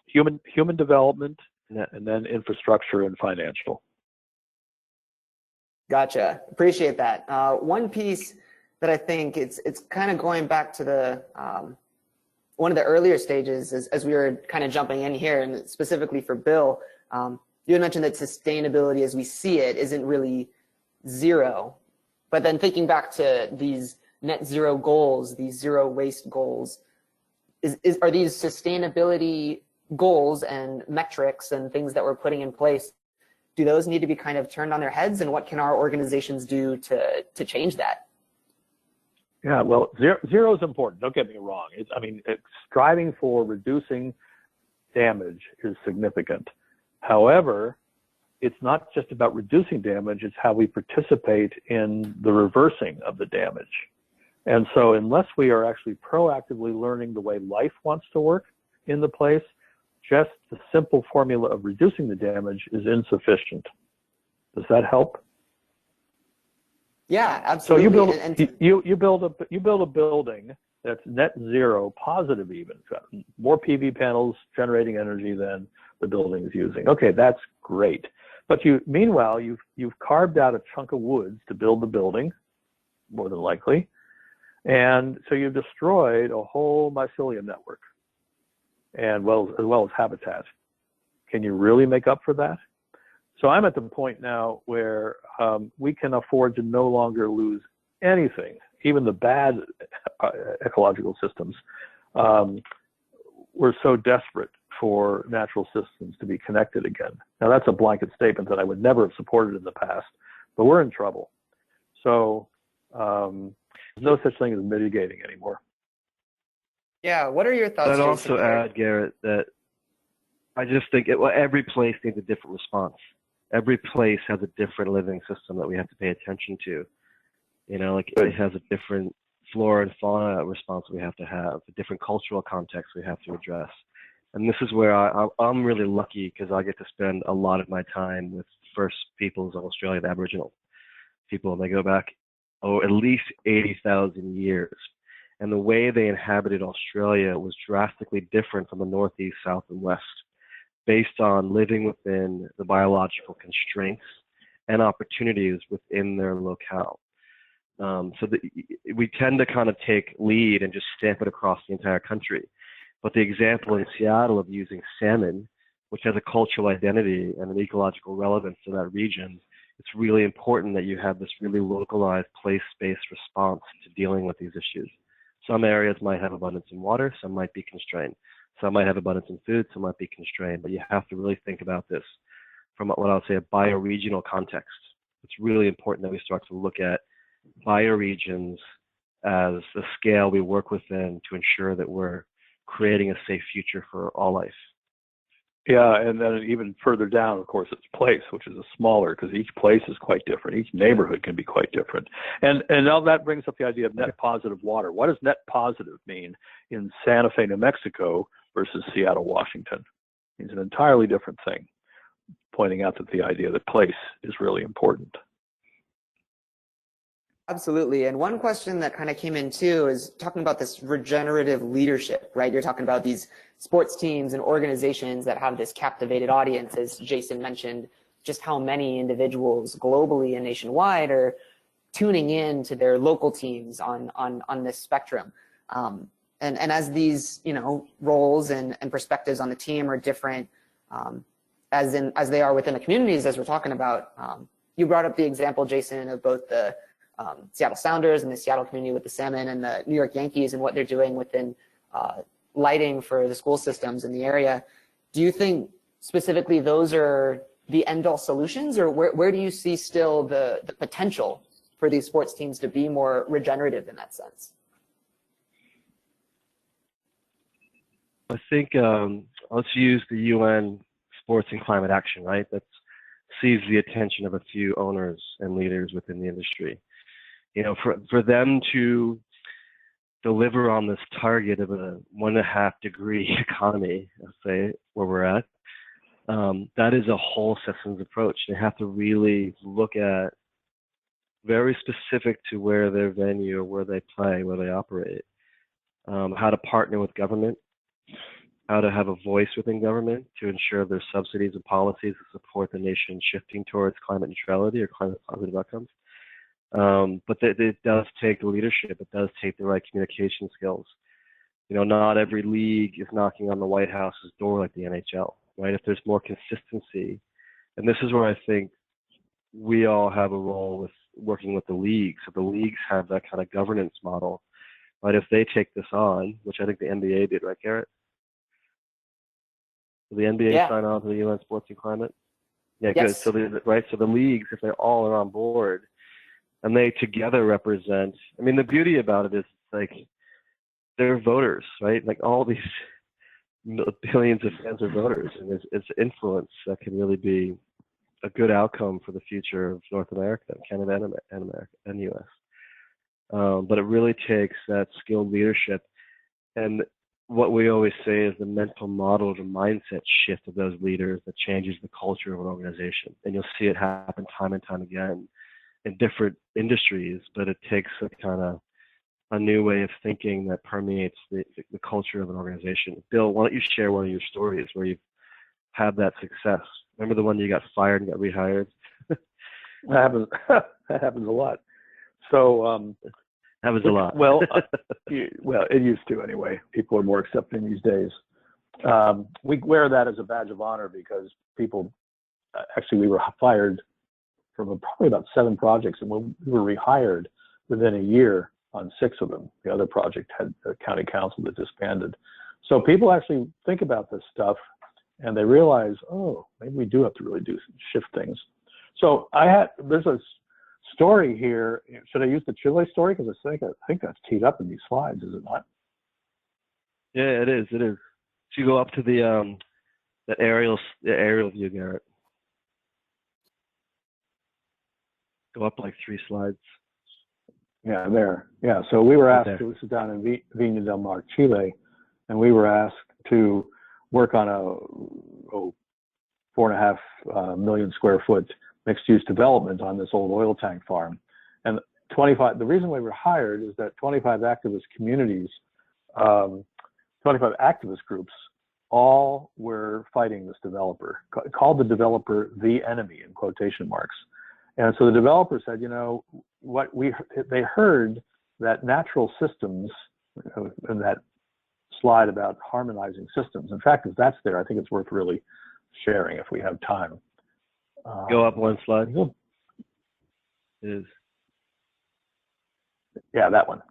human development, and then infrastructure and financial. Gotcha. Appreciate that. One piece that I think it's kind of going back to the one of the earlier stages as we were kind of jumping in here, and specifically for Bill, you had mentioned that sustainability as we see it isn't really zero. But then thinking back to these net zero goals, these zero waste goals, are these sustainability goals and metrics and things that we're putting in place, do those need to be kind of turned on their heads, and what can our organizations do to change that? Yeah, well, zero is important. Don't get me wrong. Striving for reducing damage is significant. However, it's not just about reducing damage, it's how we participate in the reversing of the damage. And so unless we are actually proactively learning the way life wants to work in the place, just the simple formula of reducing the damage is insufficient. Does that help? Yeah, absolutely. So you build a building that's net zero positive, even more PV panels generating energy than the building is using. Okay, that's great. But meanwhile, you've carved out a chunk of woods to build the building, more than likely, and so you've destroyed a whole mycelium network, and as well as habitat. Can you really make up for that? So I'm at the point now where we can afford to no longer lose anything, even the bad ecological systems. We're so desperate for natural systems to be connected again. Now that's a blanket statement that I would never have supported in the past, but we're in trouble. So there's no such thing as mitigating anymore. Yeah, what are your thoughts? I'd also add, Garrett, that I just think every place needs a different response. Every place has a different living system that we have to pay attention to. It has a different flora and fauna response we have to have, a different cultural context we have to address. And this is where I'm really lucky because I get to spend a lot of my time with First Peoples of Australia, the Aboriginal people, and they go back at least 80,000 years. And the way they inhabited Australia was drastically different from the Northeast, South, and West, based on living within the biological constraints and opportunities within their locale. We tend to kind of take lead and just stamp it across the entire country. But the example in Seattle of using salmon, which has a cultural identity and an ecological relevance to that region, it's really important that you have this really localized place-based response to dealing with these issues. Some areas might have abundance in water, some might be constrained. Some might have abundance in food, some might be constrained. But you have to really think about this from what I'll say a bioregional context. It's really important that we start to look at bioregions as the scale we work within to ensure that we're creating a safe future for all life. Yeah, and then even further down, of course, it's place, which is a smaller, because each place is quite different. Each neighborhood can be quite different. And now that brings up the idea of net positive water. What does net positive mean in Santa Fe, New Mexico versus Seattle, Washington? It's an entirely different thing, pointing out that the idea that place is really important. Absolutely. And one question that kind of came in too is talking about this regenerative leadership, right? You're talking about these sports teams and organizations that have this captivated audience, as Jason mentioned, just how many individuals globally and nationwide are tuning in to their local teams on this spectrum. And as these, roles and perspectives on the team are different, as they are within the communities, as we're talking about, you brought up the example, Jason, of both the Seattle Sounders and the Seattle community with the Salmon, and the New York Yankees and what they're doing within lighting for the school systems in the area. Do you think specifically those are the end-all solutions, or where do you see still the potential for these sports teams to be more regenerative in that sense? I think let's use the UN Sports and Climate Action, right? That sees the attention of a few owners and leaders within the industry. For them to deliver on this target of a 1.5 degree economy, let's say, where we're at, that is a whole systems approach. They have to really look at very specific to where their venue or where they play, where they operate, how to partner with government, how to have a voice within government to ensure there's subsidies and policies to support the nation shifting towards climate neutrality or climate positive outcomes. But it does take the leadership. It does take the right communication skills. Not every league is knocking on the White House's door like the NHL, right? If there's more consistency, and this is where I think we all have a role with working with the leagues. So the leagues have that kind of governance model, right? If they take this on, which I think the NBA did, right, Garrett? Did the NBA sign on to the UN Sports and Climate? Yeah, yes. good. So the leagues, if they all are on board, and they together represent. I mean, the beauty about it is like they're voters, right? Like all these billions of fans are voters, and it's influence that can really be a good outcome for the future of North America, Canada, and America, and U.S. But it really takes that skilled leadership, and what we always say is the mental model, the mindset shift of those leaders that changes the culture of an organization. And you'll see it happen time and time again in different industries, but it takes a kind of a new way of thinking that permeates the culture of an organization. Bill, why don't you share one of your stories where you've had that success? Remember the one you got fired and got rehired? That happens a lot. So happens a lot. Well, it used to anyway. People are more accepting these days. We wear that as a badge of honor because people, actually, we were fired from probably about 7 projects, and we were rehired within a year on 6 of them. The other project had a county council that disbanded. So people actually think about this stuff, and they realize, oh, maybe we do have to really shift things. So there's a story here. Should I use the Chile story? Because I think that's teed up in these slides, is it not? Yeah, it is. It is. So you go up to the aerial view, Garrett. Go up like 3 slides. Yeah, there. Yeah, so we were asked to, this is down in Viña del Mar, Chile, and we were asked to work on a 4.5 million square foot mixed-use development on this old oil tank farm. And the reason we were hired is that 25 activist communities, 25 activist groups, all were fighting this developer, called the developer the enemy in quotation marks. And so the developer said, you know, they heard that natural systems, in that slide about harmonizing systems. In fact, if that's there, I think it's worth really sharing if we have time. Go up 1 slide. It is. Yeah, that one.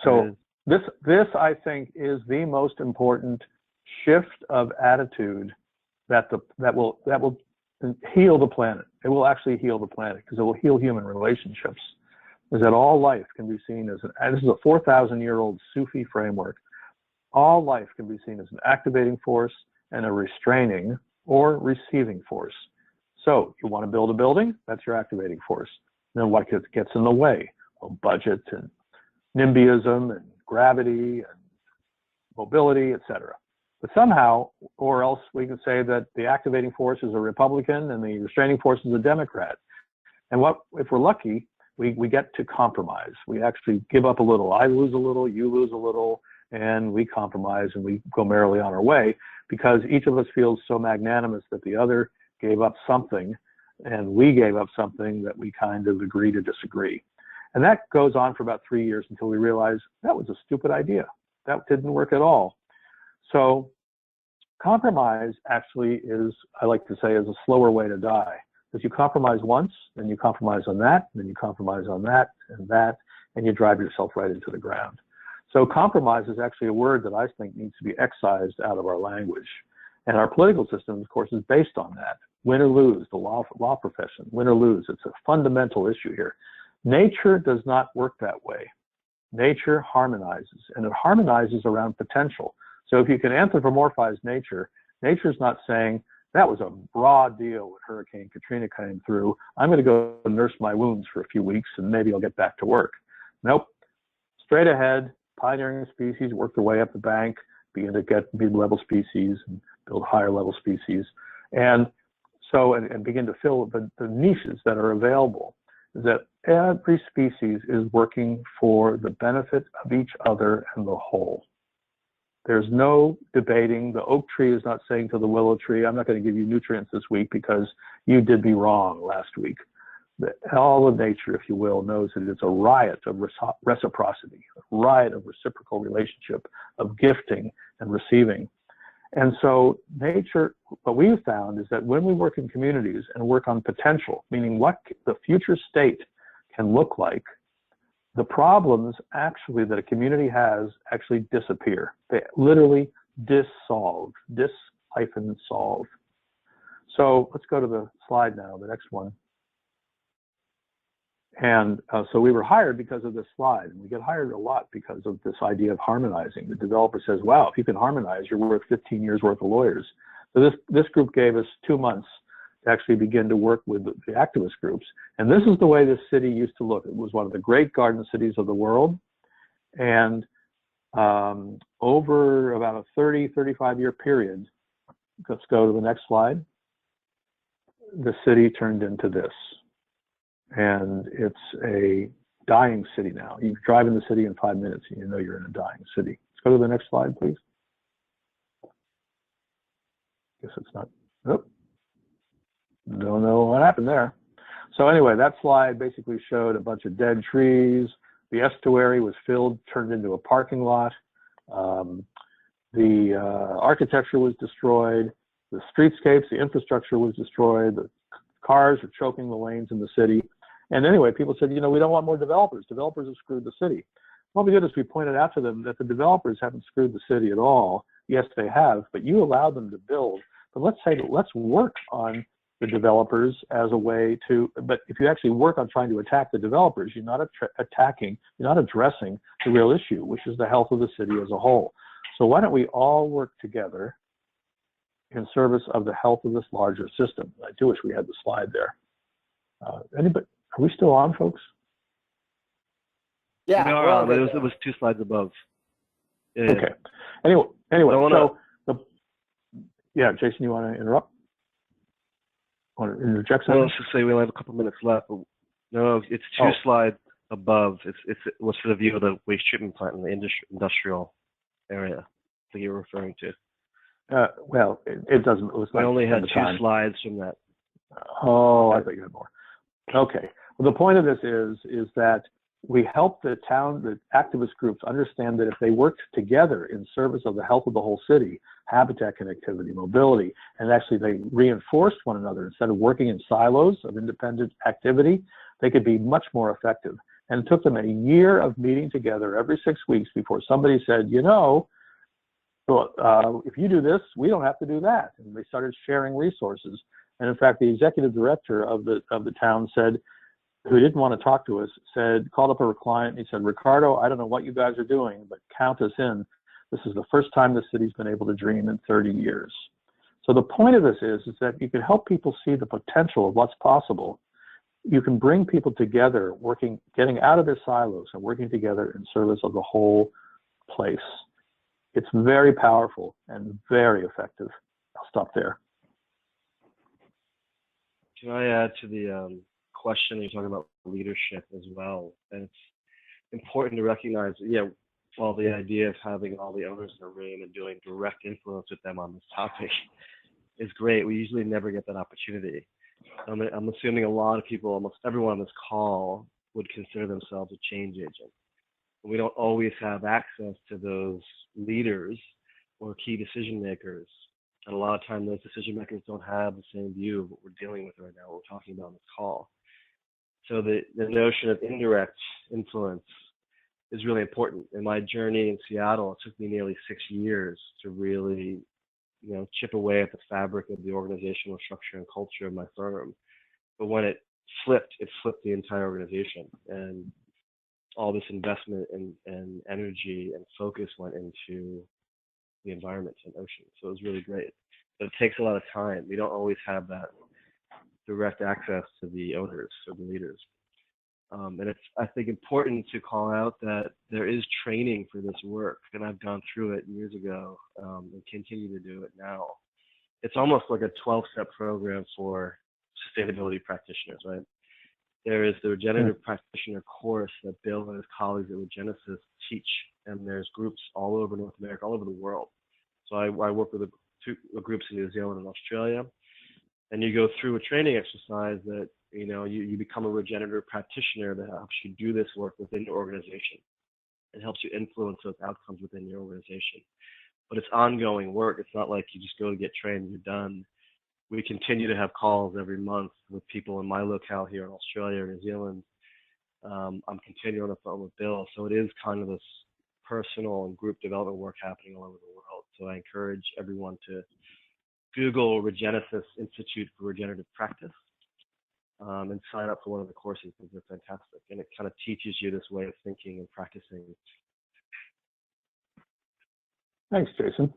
So this I think is the most important shift of attitude that will heal the planet. It will actually heal the planet because it will heal human relationships. Is that all life can be seen as and this is a 4,000-year-old Sufi framework. All life can be seen as an activating force and a restraining or receiving force. So you want to build a building, that's your activating force. And then what gets in the way? Well, budget and NIMBYism and gravity and mobility, etc. But somehow, or else we can say that the activating force is a Republican and the restraining force is a Democrat. And if we're lucky, we get to compromise. We actually give up a little. I lose a little, you lose a little, and we compromise and we go merrily on our way because each of us feels so magnanimous that the other gave up something and we gave up something that we kind of agree to disagree. And that goes on for about 3 years until we realize that was a stupid idea. That didn't work at all. So compromise actually is, I like to say, is a slower way to die. Because you compromise once, then you compromise on that, then you compromise on that, and you drive yourself right into the ground. So compromise is actually a word that I think needs to be excised out of our language. And our political system, of course, is based on that. Win or lose, the law profession, win or lose. It's a fundamental issue here. Nature does not work that way. Nature harmonizes, and it harmonizes around potential. So if you can anthropomorphize nature, nature's not saying, that was a broad deal when Hurricane Katrina came through. I'm going to go nurse my wounds for a few weeks and maybe I'll get back to work. Nope. Straight ahead, pioneering species work their way up the bank, begin to get mid-level species and build higher level species. And begin to fill the niches that are available. Is that every species is working for the benefit of each other and the whole. There's no debating. The oak tree is not saying to the willow tree, I'm not going to give you nutrients this week because you did me wrong last week. All of nature, if you will, knows that it's a riot of reciprocity, a riot of reciprocal relationship, of gifting and receiving. And so nature, what we've found is that when we work in communities and work on potential, meaning what the future state can look like, the problems actually that a community has actually disappear. They literally dissolve, dis-solve. So let's go to the slide now, the next one. And so we were hired because of this slide, and we get hired a lot because of this idea of harmonizing. The developer says, wow, if you can harmonize, you're worth 15 years worth of lawyers. So this group gave us 2 months to actually begin to work with the activist groups. And this is the way this city used to look. It was one of the great garden cities of the world. And over about a 30, 35-year period, let's go to the next slide, the city turned into this. And it's a dying city now. You drive in the city in 5 minutes and you know you're in a dying city. Let's go to the next slide, please. Guess it's not, nope. Don't know what happened there. So anyway, that slide basically showed a bunch of dead trees. The estuary was filled, turned into a parking lot. The architecture was destroyed. The streetscapes, the infrastructure was destroyed. The cars are choking the lanes in the city. And anyway, people said, you know, we don't want more developers. Developers have screwed the city. What we did is we pointed out to them that the developers haven't screwed the city at all. Yes, they have, but you allowed them to build. But let's say, let's work on the developers as a way to, but if you actually work on trying to attack the developers, you're not attacking, you're not addressing the real issue, which is the health of the city as a whole. So why don't we all work together in service of the health of this larger system? I do wish we had the slide there. Anybody, are we still on, folks? Yeah, we are. It was 2 slides above. Yeah. Okay. Anyway, so yeah, Jason, you want to interrupt? Want to interject something? Well, let's just say we only have a couple minutes left. But no, it's 2 slides above. It was for the view of the waste treatment plant in the industrial area that you're referring to. Well, it doesn't. It was I only had 2 slides from that. Oh, I thought you had more. Okay. Well, the point of this is that we help the activist groups understand that if they worked together in service of the health of the whole city, habitat connectivity, mobility, and actually they reinforced one another instead of working in silos of independent activity, they could be much more effective. And it took them a year of meeting together every 6 weeks before somebody said, you know, if you do this, we don't have to do that. And they started sharing resources. And in fact, the executive director of the town said, who didn't want to talk to us, called up a client and he said, Ricardo, I don't know what you guys are doing, but count us in. This is the first time the city's been able to dream in 30 years. So the point of this is that you can help people see the potential of what's possible. You can bring people together, getting out of their silos and working together in service of the whole place. It's very powerful and very effective. I'll stop there. Can I add to the question you're talking about leadership as well? And it's important to recognize that, yeah, while the idea of having all the owners in a room and doing direct influence with them on this topic is great, we usually never get that opportunity. I'm assuming a lot of people, almost everyone on this call, would consider themselves a change agent. We don't always have access to those leaders or key decision makers. And a lot of times those decision makers don't have the same view of what we're dealing with right now, what we're talking about on this call. So the notion of indirect influence is really important. In my journey in Seattle, it took me nearly 6 years to really, chip away at the fabric of the organizational structure and culture of my firm. But when it flipped the entire organization, and all this investment and energy and focus went into the environment and ocean. So it was really great. But it takes a lot of time. We don't always have that direct access to the owners or the leaders. And it's, I think, important to call out that there is training for this work, and I've gone through it years ago and continue to do it now. It's almost like a 12-step program for sustainability practitioners, right? There is the regenerative practitioner course that Bill and his colleagues at Regenesis teach, and there's groups all over North America, all over the world. So I work with two groups in New Zealand and Australia, and you go through a training exercise that you become a regenerative practitioner that helps you do this work within your organization. It helps you influence those outcomes within your organization. but it's ongoing work. It's not like you just go to get trained and you're done. We continue to have calls every month with people in my locale here in Australia or New Zealand. I'm continuing on the phone with Bill. So it is kind of this personal and group development work happening all over the world. So I encourage everyone to Google Regenesis Institute for Regenerative Practice and sign up for one of the courses because they're fantastic. And it kind of teaches you this way of thinking and practicing. Thanks, Jason.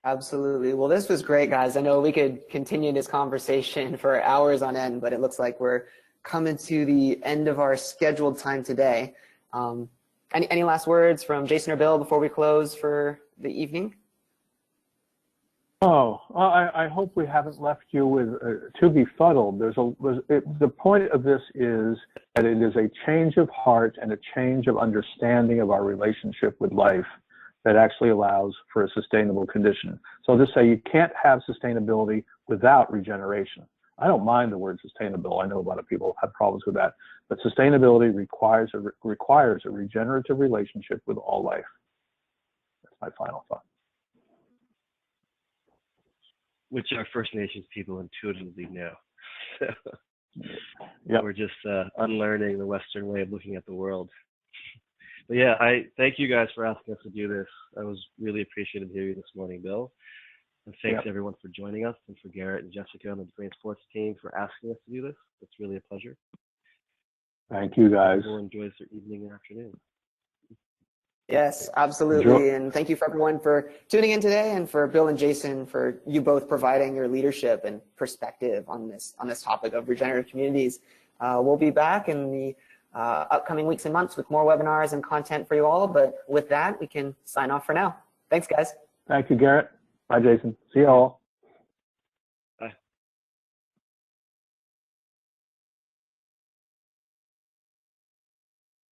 Absolutely. Well, this was great, guys. I know we could continue this conversation for hours on end, but it looks like we're coming to the end of our scheduled time today. Any last words from Jason or Bill before we close for the evening? Oh, I hope we haven't left you with too befuddled. The point of this is that it is a change of heart and a change of understanding of our relationship with life that actually allows for a sustainable condition. So to say you can't have sustainability without regeneration. I don't mind the word sustainable. I know a lot of people have problems with that, but sustainability requires a regenerative relationship with all life. That's my final thought. Which our First Nations people intuitively know. Yep. We're just unlearning the Western way of looking at the world. But yeah, I thank you guys for asking us to do this. I was really appreciative to hear you this morning, Bill. And thanks everyone for joining us, and for Garrett and Jessica and the Brain Sports team for asking us to do this. It's really a pleasure. Thank you, guys. Everyone enjoys their evening and afternoon. Yes, absolutely. And thank you for everyone for tuning in today, and for Bill and Jason for you both providing your leadership and perspective on this topic of regenerative communities. We'll be back in the upcoming weeks and months with more webinars and content for you all. But with that, we can sign off for now. Thanks, guys. Thank you, Garrett. Bye, Jason. See you all.